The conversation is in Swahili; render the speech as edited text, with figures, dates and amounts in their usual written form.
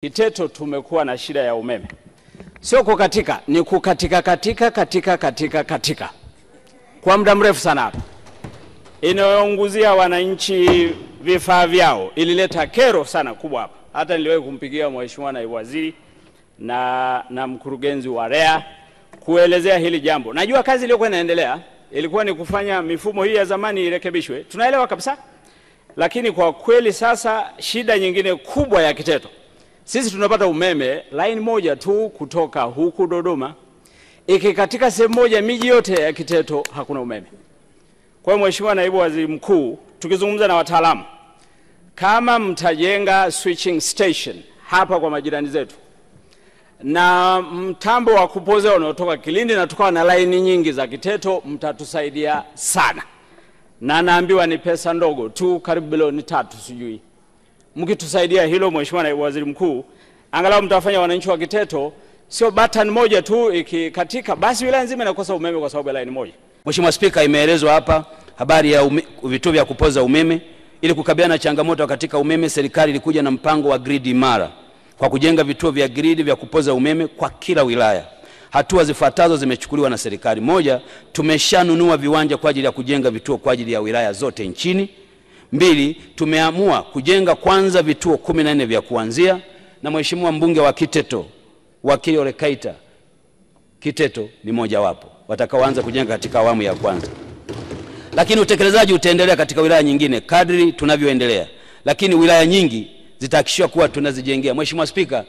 Kiteto tumekuwa na shida ya umeme. Sio kukatika, ni kukatika katika. Kwa muda mrefu sana hapa. Inayounguzia wananchi vifaa vyao. Ilileta kero sana kubwa hapa. Hata niliwahi kumpigia Mheshimiwa Naibu Waziri na mkurugenzi wa REA kuelezea hili jambo. Najua kazi iliyokuwa inaendelea ilikuwa ni kufanya mifumo hii ya zamani irekebishwe. Tunaelewa kabisa. Lakini kwa kweli sasa shida nyingine kubwa ya Kiteto. Sisi tunapata umeme line moja tu kutoka huku Dodoma. Ikikatika sehemu moja miji yote ya Kiteto hakuna umeme. Kwa hiyo Mheshimiwa Naibu Waziri Mkuu, tukizungumza na wataalamu, kama mtajenga switching station hapa kwa majirani zetu na mtambo wa kupoza unaotoka Kilindi na tukawa na line nyingi za Kiteto, mtatusaidia sana. Na naambiwa ni pesa ndogo tu, karibu bilioni 3 sijui. Mkitusaidia hilo Mheshimiwa Naibu Waziri Mkuu, angalau mtafanya wananchi wa Kiteto sio button moja tu ikikatika basi wilaya nzima inakosa umeme kwa sababu ya line moja. Mheshimiwa Spika, imeelezwa hapa habari ya vituo vya kupoza umeme. Ili kukabiliana na changamoto katika umeme, serikali ilikuja na mpango wa grid imara kwa kujenga vituo vya grid vya kupoza umeme kwa kila wilaya. Hatua zifuatazo zimechukuliwa na serikali. Moja, tumeshanunua viwanja kwa ajili ya kujenga vituo kwa ajili ya wilaya zote nchini. 2, tumeamua kujenga kwanza vituo 14 vya kuanzia, na Mheshimiwa mbunge wa Kiteto, Wakili Ole Kaita, Kiteto ni moja wapo watakaoanza kujenga katika awamu ya kwanza. Lakini utekelezaji utaendelea katika wilaya nyingine kadri tunavyoendelea. Lakini wilaya nyingi zitahakikishwa kuwa tunazijengea. Mheshimiwa Spika,